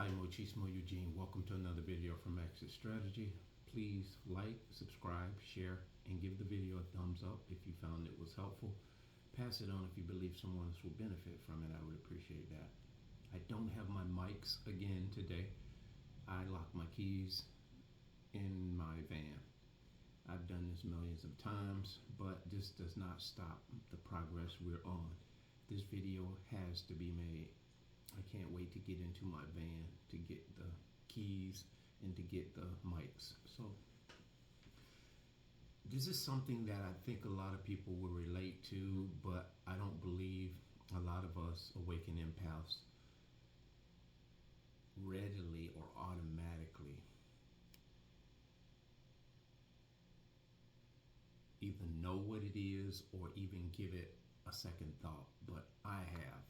Hi, Mochismo Eugene. Welcome to another video from Exit Strategy. Please like, subscribe, share, and give the video a thumbs up if you found it was helpful. Pass it on if you believe someone else will benefit from it. I would appreciate that. I don't have my mics again today. I locked my keys in my van. I've done this millions of times, but this does not stop the progress we're on. This video has to be made. I can't wait to get into my van to get the keys and to get the mics. So this is something that I think a lot of people will relate to, but I don't believe a lot of us awakened empaths readily or automatically either know what it is or even give it a second thought, but I have.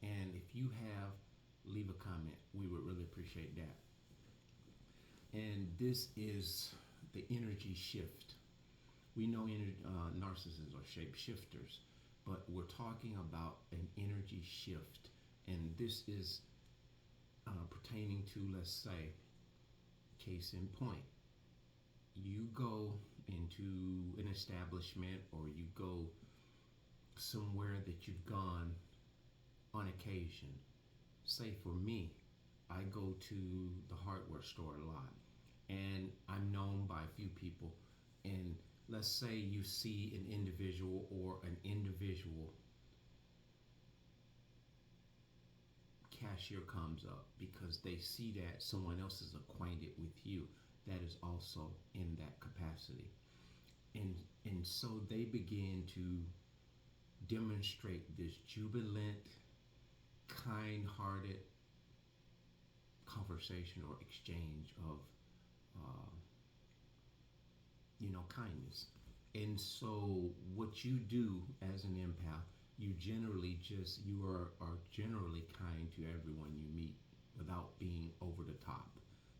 And if you have, leave a comment. We would really appreciate that. And this is the energy shift. We know narcissists are shapeshifters, but we're talking about an energy shift. And this is pertaining to, let's say, case in point. You go into an establishment or you go somewhere that you've gone on occasion. Say for me, I go to the hardware store a lot and I'm known by a few people, and let's say you see an individual or an individual cashier comes up because they see that someone else is acquainted with you that is also in that capacity, and so they begin to demonstrate this jubilant, kind-hearted conversation or exchange of kindness. And so what you do as an empath, you are generally kind to everyone you meet without being over the top.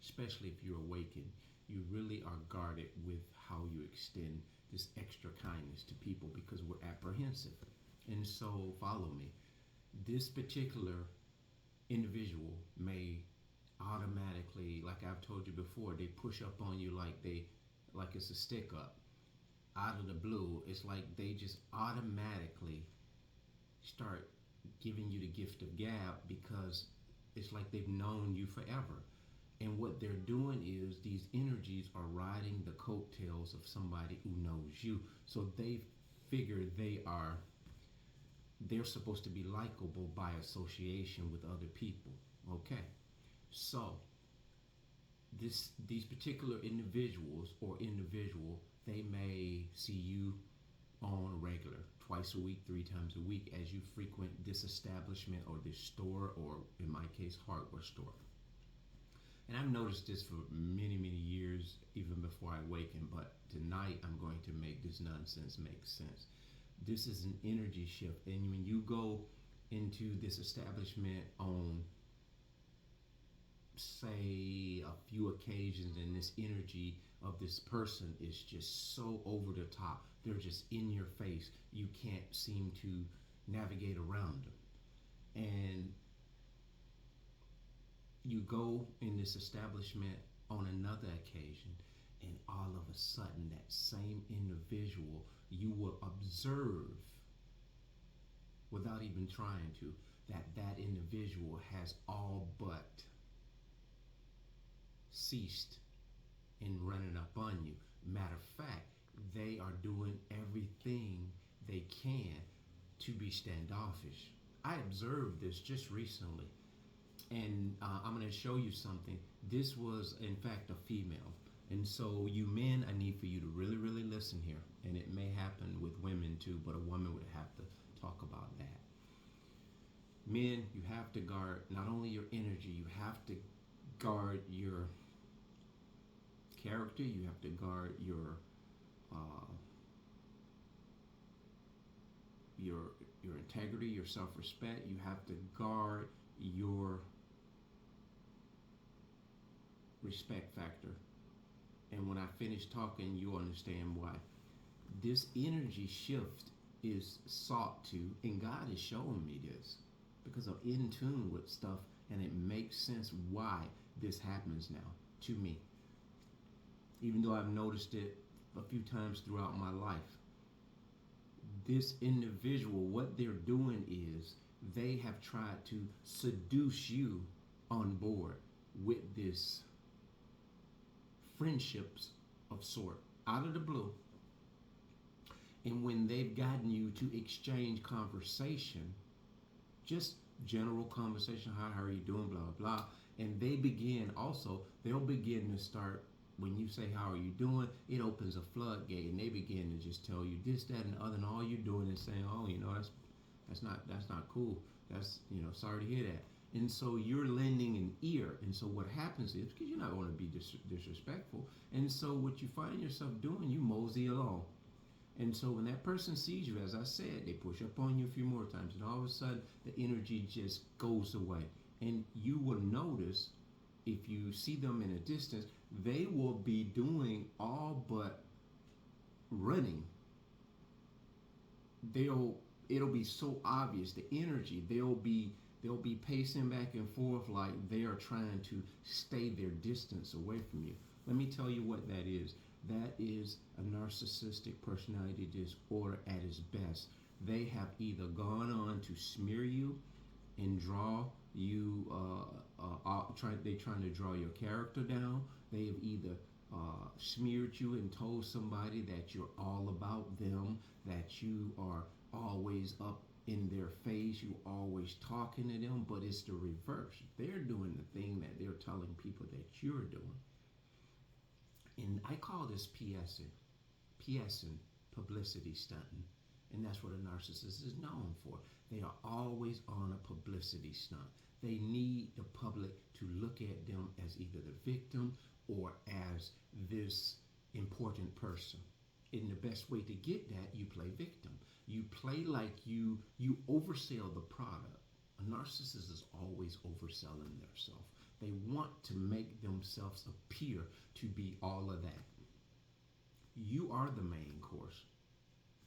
Especially if you're awakened, you really are guarded with how you extend this extra kindness to people because we're apprehensive. And so follow me. This particular individual may automatically, like I've told you before, they push up on you like it's a stick up out of the blue. It's like they just automatically start giving you the gift of gab because it's like they've known you forever. And what they're doing is these energies are riding the coattails of somebody who knows you. So they figure they're supposed to be likable by association with other people. Okay, so these particular individuals or individual, they may see you on a regular, twice a week, 3 times a week, as you frequent this establishment or this store, or in my case, hardware store. And I've noticed this for many, many years, even before I awakened, but tonight I'm going to make this nonsense make sense. This is an energy shift, and when you go into this establishment on, say, a few occasions, and this energy of this person is just so over the top, they're just in your face, you can't seem to navigate around them. And you go in this establishment on another occasion, and all of a sudden that same individual, you will observe without even trying to, that individual has all but ceased in running up on you. Matter of fact, they are doing everything they can to be standoffish. I observed this just recently, and I'm going to show you something. This was, in fact, a female. And so you men, I need for you to really, really listen here. And it may happen with women too, but a woman would have to talk about that. Men, you have to guard not only your energy, you have to guard your character, you have to guard your integrity, your self-respect. You have to guard your respect factor. And when I finish talking, you'll understand why. This energy shift is sought to, and God is showing me this because I'm in tune with stuff and it makes sense why this happens now to me, even though I've noticed it a few times throughout my life. This individual, what they're doing is they have tried to seduce you on board with this friendships of sort out of the blue. And when they've gotten you to exchange conversation, just general conversation, hi, how are you doing, blah, blah, blah. And they begin also, they'll begin to start, when you say, how are you doing, it opens a floodgate and they begin to just tell you this, that, and the other. And all you're doing is saying, oh, that's not cool. That's, sorry to hear that. And so you're lending an ear. And so what happens is, because you're not going to be disrespectful. And so what you find yourself doing, you mosey along. And so when that person sees you, as I said, they push up on you a few more times, and all of a sudden the energy just goes away. And you will notice, if you see them in a distance, they will be doing all but running. It'll be so obvious, the energy. They'll be pacing back and forth like they are trying to stay their distance away from you. Let me tell you what that is. That is a narcissistic personality disorder at its best. They have either gone on to smear you and draw you, they're trying to draw your character down. They have either smeared you and told somebody that you're all about them, that you are always up in their face, you always talking to them, but it's the reverse. They're doing the thing that they're telling people that you're doing. And I call this PSing, publicity stunting. And that's what a narcissist is known for. They are always on a publicity stunt. They need the public to look at them as either the victim or as this important person. And the best way to get that, you play victim. You play like you oversell the product. A narcissist is always overselling themselves. They want to make themselves appear to be all of that. You are the main course.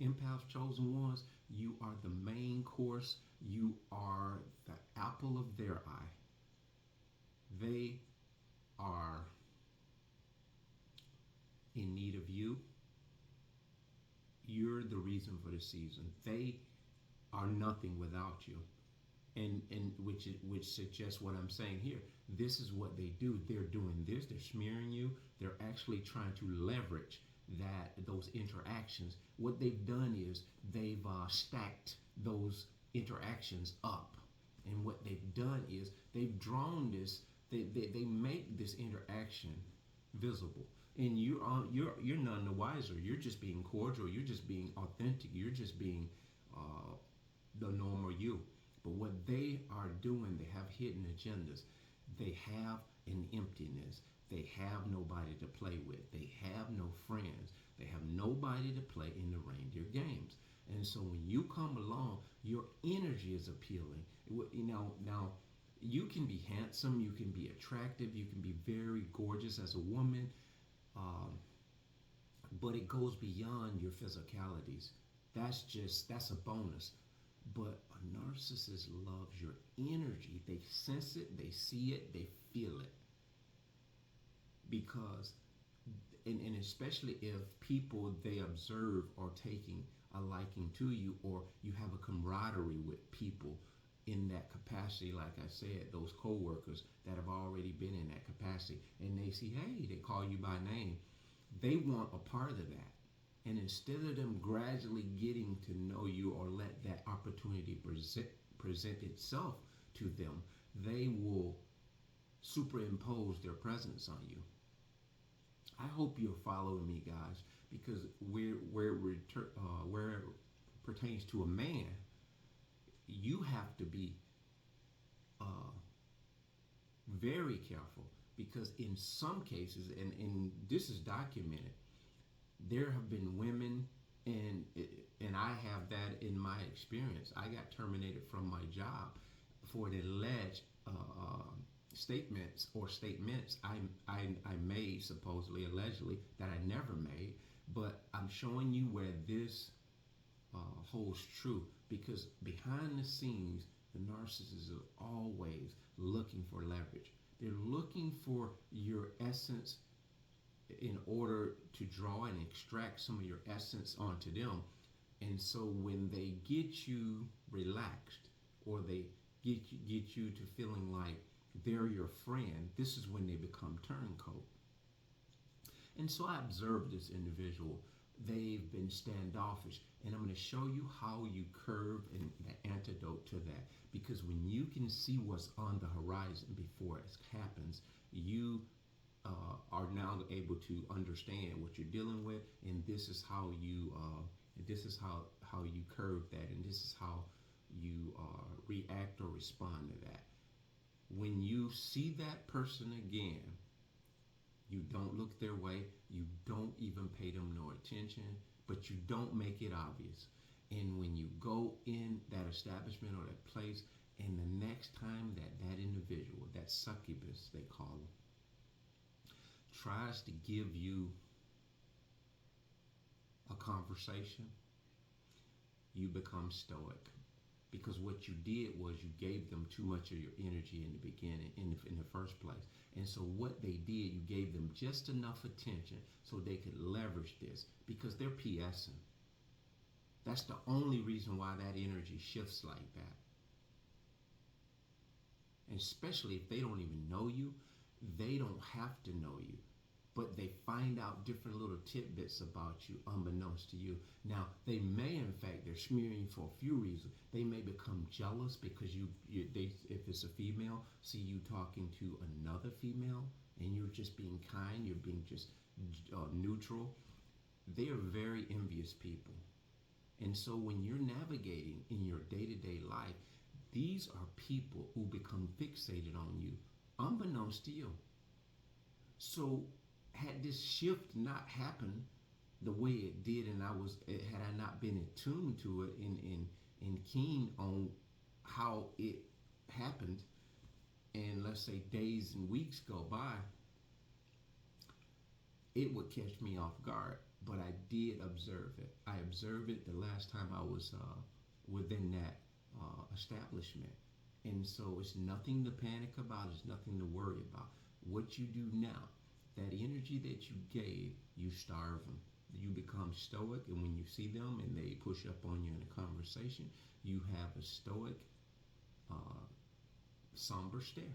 Empaths, chosen ones, you are the main course. You are the apple of their eye. They are in need of you. You're the reason for the season. They are nothing without you. And which suggests what I'm saying here. This is what they do. They're doing this. They're smearing you. They're actually trying to leverage those interactions. What they've done is they've stacked those interactions up. And what they've done is they've drawn this. They make this interaction visible. And you're none the wiser. You're just being cordial. You're just being authentic. You're just being the normal you. But what they are doing, they have hidden agendas. They have an emptiness. They have nobody to play with. They have no friends. They have nobody to play in the reindeer games. And so when you come along, your energy is appealing. Now you can be handsome, you can be attractive, you can be very gorgeous as a woman, but it goes beyond your physicalities. That's a bonus. But a narcissist loves your energy. They sense it, they see it, they feel it. Because, and especially if people they observe are taking a liking to you, or you have a camaraderie with people in that capacity, like I said, those co-workers that have already been in that capacity, and they see, hey, they call you by name. They want a part of that. And instead of them gradually getting to know you or let that opportunity present itself to them, they will superimpose their presence on you. I hope you're following me, guys, because where it pertains to a man, you have to be very careful, because in some cases, and this is documented, there have been women, and I have that in my experience. I got terminated from my job for the alleged statements I made, supposedly, allegedly, that I never made. But I'm showing you where this holds true, because behind the scenes, The narcissist is always looking for leverage. They're looking for your essence in order to draw and extract some of your essence onto them. And so when they get you relaxed, or they get you to feeling like they're your friend, this is when they become turncoat. And so I observed this individual. They've been standoffish, and I'm going to show you how you curve and the antidote to that. Because when you can see what's on the horizon before it happens, you are now able to understand what you're dealing with, and this is how you curve that, and this is how you react or respond to that. When you see that person again, you don't look their way. You don't even pay them no attention, but you don't make it obvious. And when you go in that establishment or that place, and the next time that individual, that succubus they call them, tries to give you a conversation, you become stoic. Because what you did was you gave them too much of your energy in the beginning, in the first place. And so what they did, you gave them just enough attention so they could leverage this, because they're PSing. That's the only reason why that energy shifts like that. And especially if they don't even know you, they don't have to know you, but they find out different little tidbits about you unbeknownst to you. Now, they may, in fact, they're smearing you for a few reasons. They may become jealous because if it's a female, see you talking to another female, and you're just being kind, you're being just neutral. They are very envious people. And so when you're navigating in your day-to-day life, these are people who become fixated on you, unbeknownst to you. So had this shift not happened the way it did, and had I not been attuned to it and keen on how it happened, and let's say days and weeks go by, it would catch me off guard. But I did observe it. I observed it the last time I was within that establishment. And so it's nothing to panic about. It's nothing to worry about. What you do now, that energy that you gave, you starve them. You become stoic, and when you see them and they push up on you in a conversation, you have a stoic, somber stare.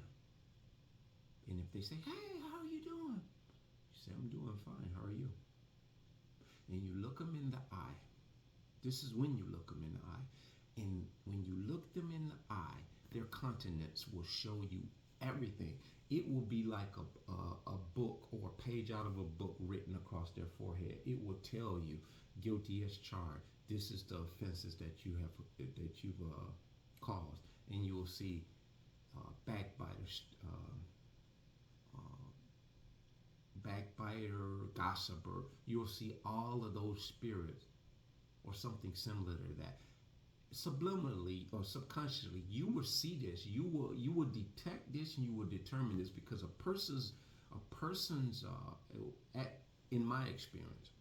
And if they say, "Hey, how are you doing?" You say, "I'm doing fine. How are you?" And you look them in the eye. This is when you look them in the eye. And when you look them in the eye, their countenance will show you everything. It will be like a book or a page out of a book written across their forehead. It will tell you, guilty as charged. This is the offenses that you've caused, and you will see backbiters, backbiter, gossiper. You'll see all of those spirits or something similar to that. Subliminally or subconsciously, you will see this. You will detect this, and you will determine this, because a person's in my experience,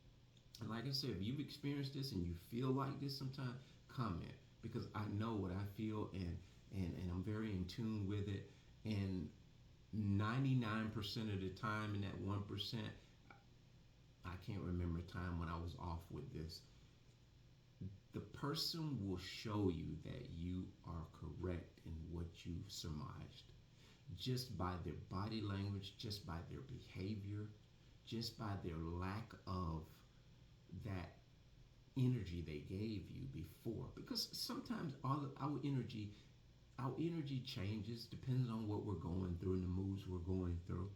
and like I said, if you've experienced this and you feel like this sometimes, comment, because I know what I feel, and I'm very in tune with it. And 99% of the time, in that 1%, I can't remember a time when I was off with this. The person will show you that you are correct in what you surmised, just by their body language, just by their behavior, just by their lack of that energy they gave you before. Because sometimes our energy changes, depends on what we're going through and the moods we're going through.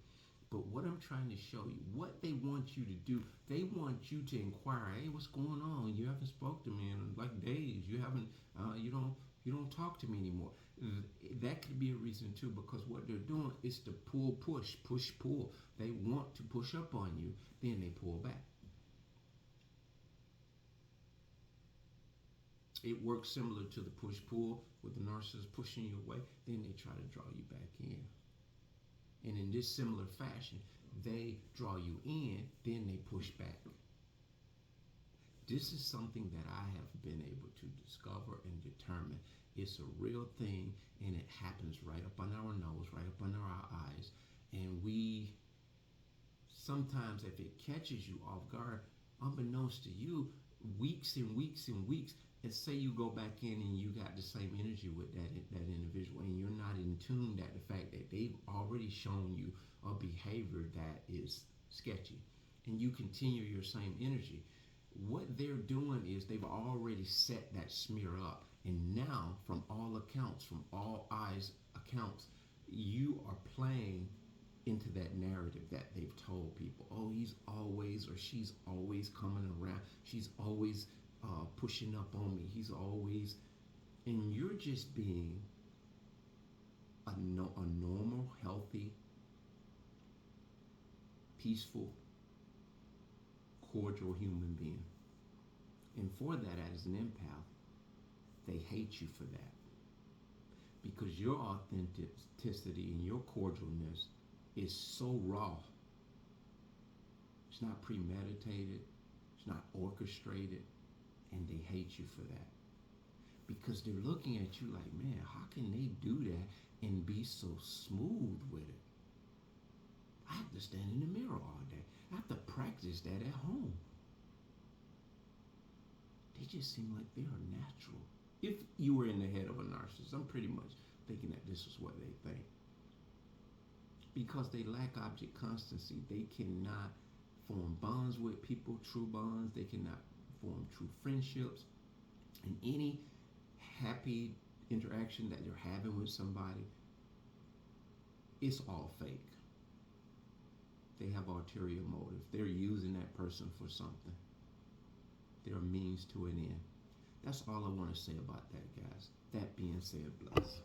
But what I'm trying to show you, what they want you to do, they want you to inquire. Hey, what's going on? You haven't spoke to me in like days. You haven't. You don't talk to me anymore. That could be a reason too, because what they're doing is to push, pull. They want to push up on you, then they pull back. It works similar to the push pull, with the narcissist pushing you away. Then they try to draw you back in. And in this similar fashion, they draw you in, then they push back. This is something that I have been able to discover and determine. It's a real thing, and it happens right up under our nose, right up under our eyes. And we sometimes, if it catches you off guard, unbeknownst to you, weeks and weeks and weeks, and say you go back in and you got the same energy with that individual, and you're not in tune at the fact that they've already shown you a behavior that is sketchy, and you continue your same energy. What they're doing is they've already set that smear up, and now, from all accounts, from all eyes accounts, you are playing into that narrative that they've told people. Oh, he's always, or she's always coming around. She's always pushing up on me. He's always, and you're just being a normal, healthy, peaceful, cordial human being. And for that, as an empath, they hate you for that, because your authenticity and your cordialness is so raw. It's not premeditated, it's not orchestrated, and they hate you for that, because they're looking at you like, man, how can they do that and be so smooth with it? I have to stand in the mirror all day. I have to practice that at home. They just seem like they are natural. If you were in the head of a narcissist, I'm pretty much thinking that this is what they think. Because they lack object constancy, they cannot form bonds with people, true bonds. They cannot form true friendships. And any happy interaction that they're having with somebody, it's all fake. They have ulterior motive. They're using that person for something. They're a means to an end. That's all I want to say about that, guys. That being said, bless.